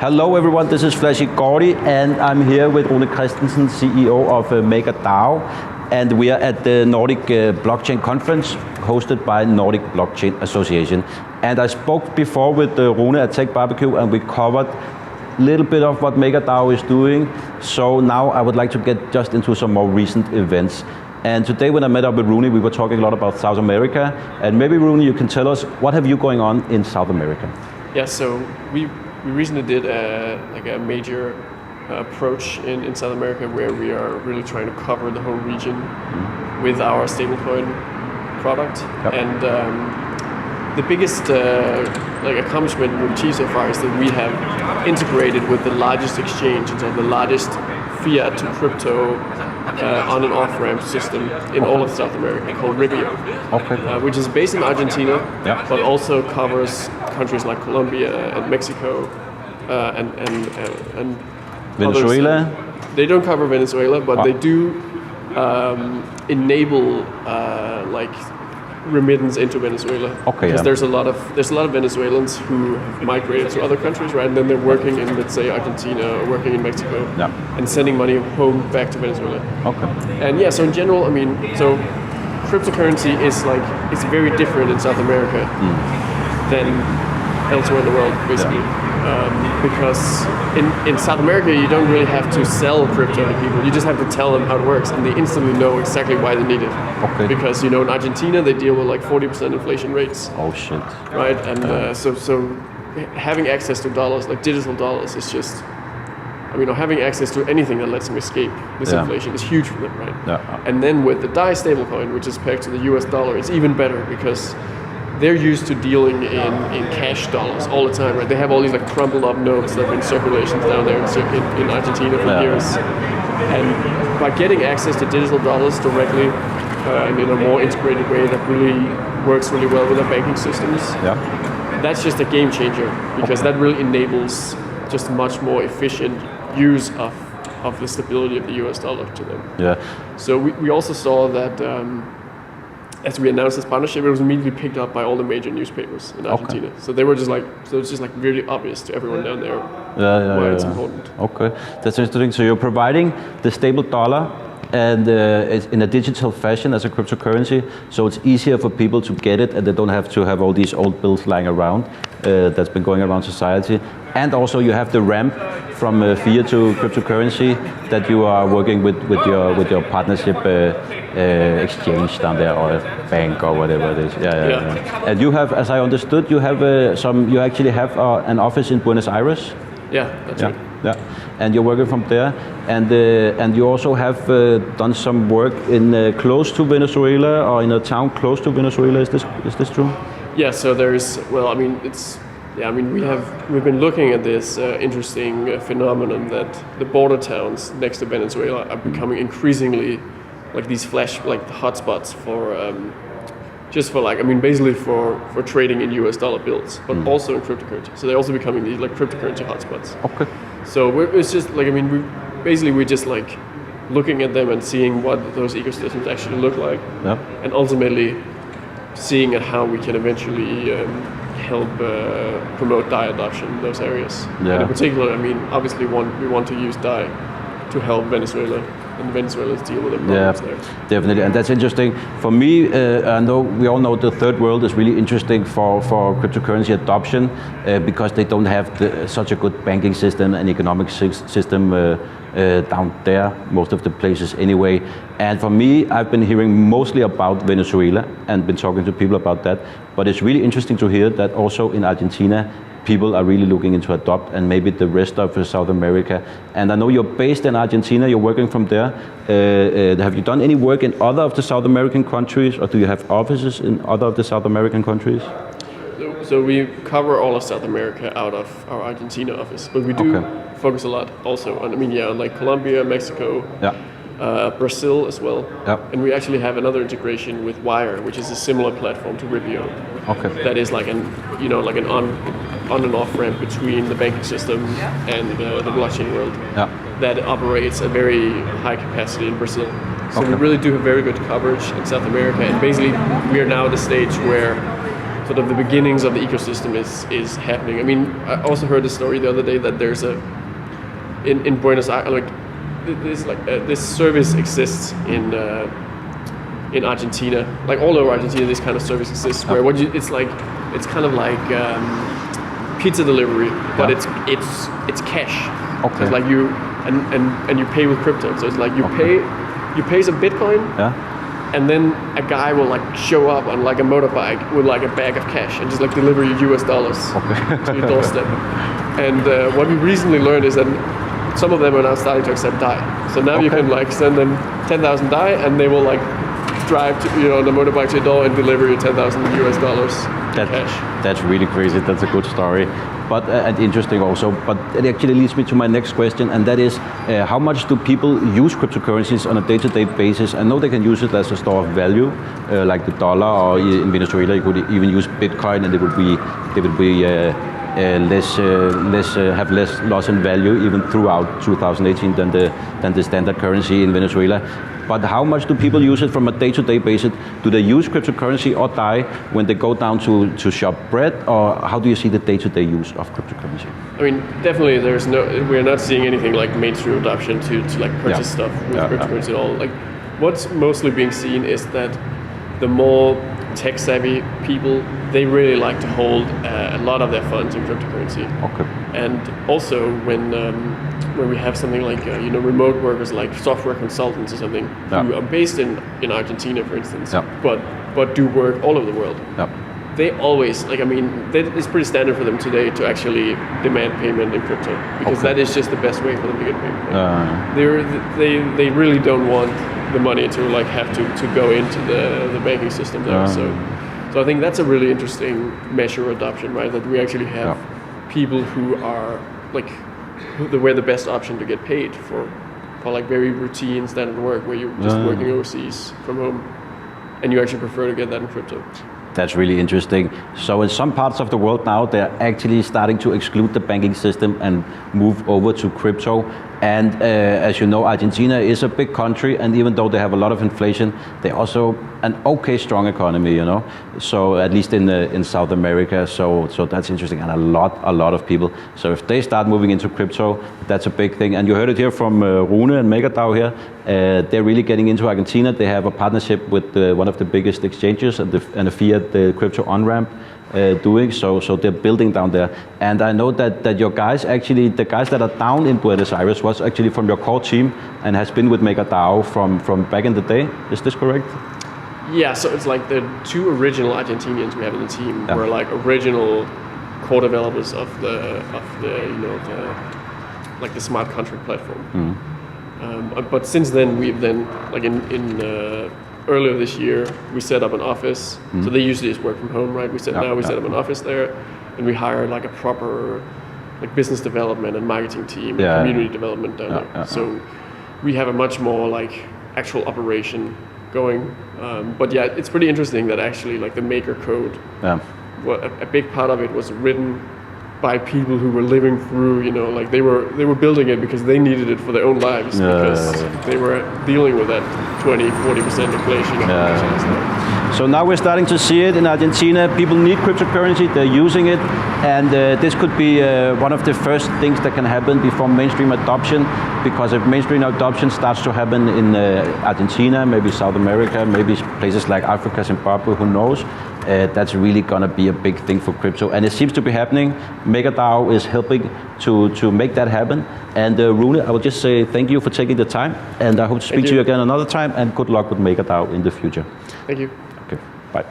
Hello everyone, this is Flashy Gordy and I'm here with RUNE CHRISTENSEN, CEO of MAKER DAO, and we are at the Nordic Blockchain Conference hosted by Nordic Blockchain Association. And I spoke before with RUNE at Tech Barbecue and we covered a little bit of what MAKER DAO is doing. So now I would like to get just into some more recent events. And today when I met up with RUNE, we were talking a lot about South America. And maybe RUNE, you can tell us, what have you going on in South America? Yeah, so we recently did a major approach in South America where we are really trying to cover the whole region with our stablecoin product. Yep. And the biggest accomplishment we've achieved so far is that we have integrated with the largest exchange, and so the largest fiat to crypto on and off ramp system in all of South America, called Ripio, which is based in Argentina, but also covers countries like Colombia and Mexico and Venezuela. Others. They don't cover Venezuela, but they do enable remittance into Venezuela. Because there's a lot of Venezuelans who have migrated to other countries, right? And then they're working in, let's say, Argentina or working in Mexico, and sending money home back to Venezuela. And yeah, so in general, I mean, so cryptocurrency is it's very different in South America than elsewhere in the world, basically. Because in South America, you don't really have to sell crypto to people. You just have to tell them how it works, and they instantly know exactly why they need it. Because in Argentina, they deal with 40% inflation rates. Oh shit! Right, and so having access to dollars, like digital dollars, is just, having access to anything that lets them escape this inflation is huge for them, right? And then with the DAI stablecoin, which is pegged to the US dollar, it's even better because they're used to dealing in cash dollars all the time, right? They have all these crumpled up notes that have been circulations down there in Argentina for years. And by getting access to digital dollars directly and in a more integrated way that really works really well with our banking systems, that's just a game changer, because that really enables just much more efficient use of the stability of the US dollar to them. So we also saw that as we announced this partnership, it was immediately picked up by all the major newspapers in Argentina. So they were just it's just really obvious to everyone down there why it's important. That's interesting. So you're providing the stable dollar and it's in a digital fashion as a cryptocurrency, so it's easier for people to get it, and they don't have to have all these old bills lying around that's been going around society. And also you have the ramp from fiat to cryptocurrency that you are working with your partnership exchange down there, or a bank or whatever it is. And you have, as I understood, you have you actually have an office in Buenos Aires. That's right. And you're working from there, and you also have done some work in close to Venezuela, or in a town close to Venezuela. Is this true? Yeah. So there's we've been looking at this interesting phenomenon that the border towns next to Venezuela are becoming increasingly these hotspots for basically for trading in US dollar bills, but also in cryptocurrency. So they're also becoming these cryptocurrency hotspots. So it's just we're just looking at them and seeing what those ecosystems actually look like, and ultimately seeing at how we can eventually help promote DAI adoption in those areas. And in particular, obviously we want to use DAI to help Venezuela and Venezuelans deal with the problems there. Definitely, and that's interesting. For me, I know we all know the third world is really interesting for cryptocurrency adoption because they don't have such a good banking system and economic system down there, most of the places anyway. And for me, I've been hearing mostly about Venezuela and been talking to people about that, but it's really interesting to hear that also in Argentina, people are really looking into adopt, and maybe the rest of South America. And I know you're based in Argentina, you're working from there. Have you done any work in other of the South American countries, or do you have offices in other of the South American countries? So we cover all of South America out of our Argentina office, but we do focus a lot also on, on Colombia, Mexico, Brazil as well. And we actually have another integration with Wire, which is a similar platform to Ripio. That is an on and off ramp between the banking system and the blockchain world that operates at very high capacity in Brazil. So we really do have very good coverage in South America, and basically we are now at the stage where sort of the beginnings of the ecosystem is happening. I mean, I also heard a story the other day that there's in Buenos Aires, this service exists in Argentina, like all over Argentina. This kind of service exists where it's kind of like pizza delivery, but it's cash. Okay. So it's like you and you pay with crypto. So it's like you pay some Bitcoin. Yeah. And then a guy will like show up on like a motorbike with like a bag of cash and just like deliver you US dollars to your doorstep. And what we recently learned is that some of them are now starting to accept DAI. So now you can like send them 10,000 DAI and they will like drive to, on the motorbike to your door and deliver you 10,000 US dollars cash. That's really crazy. That's a good story. But and interesting also. But it actually leads me to my next question, and that is, how much do people use cryptocurrencies on a day-to-day basis? I know they can use it as a store of value, like the dollar, or in Venezuela you could even use Bitcoin, and it would be have less loss in value even throughout 2018 than the standard currency in Venezuela. But how much do people use it from a day-to-day basis? Do they use cryptocurrency or DAI when they go down to shop bread, or how do you see the day-to-day use of cryptocurrency? I mean, definitely we're not seeing anything like mainstream adoption to like purchase stuff with cryptocurrency at all. Like what's mostly being seen is that the more tech-savvy people, they really like to hold a lot of their funds in cryptocurrency. Okay. And also when we have something like remote workers, like software consultants or something, who are based in Argentina, for instance, but do work all over the world. They always it's pretty standard for them today to actually demand payment in crypto, because that is just the best way for them to get paid. They really don't want the money to like have to go into the banking system there. So I think that's a really interesting measure of adoption, right? That we actually have people who are like where the best option to get paid for like very routine standard work where you're just working overseas from home, and you actually prefer to get that in crypto. That's really interesting. So in some parts of the world now, they're actually starting to exclude the banking system and move over to crypto. And as you know, Argentina is a big country, and even though they have a lot of inflation, they're also an okay strong economy, So at least in South America, so that's interesting, and a lot of people. So if they start moving into crypto, that's a big thing. And you heard it here from RUNE and MAKER DAO here. They're really getting into Argentina. They have a partnership with one of the biggest exchanges and a fiat crypto on-ramp. Doing so they're building down there, and I know that your guys, actually the guys that are down in Buenos Aires, was actually from your core team and has been with MAKER DAO from back in the day. Is this correct? Yeah, so it's like the two original Argentinians we have in the team were like original core developers of the like the smart contract platform. But since then we've like in earlier this year, we set up an office. So they usually just work from home, right? We set up an office there, and we hired like a proper like business development and marketing team, and community development down there. So we have a much more like actual operation going. But yeah, it's pretty interesting that actually like the Maker code, a big part of it was written by people who were living through, like they were building it because they needed it for their own lives, because they were dealing with that 20-40% inflation. So now we're starting to see it in Argentina. People need cryptocurrency, they're using it, and this could be one of the first things that can happen before mainstream adoption, because if mainstream adoption starts to happen in Argentina, maybe South America, maybe places like Africa, Zimbabwe, who knows, that's really gonna be a big thing for crypto, and it seems to be happening. MAKER DAO is helping to make that happen. And RUNE, I will just say thank you for taking the time, and I hope to speak to you again another time, and good luck with MAKER DAO in the future. Thank you. Okay, bye.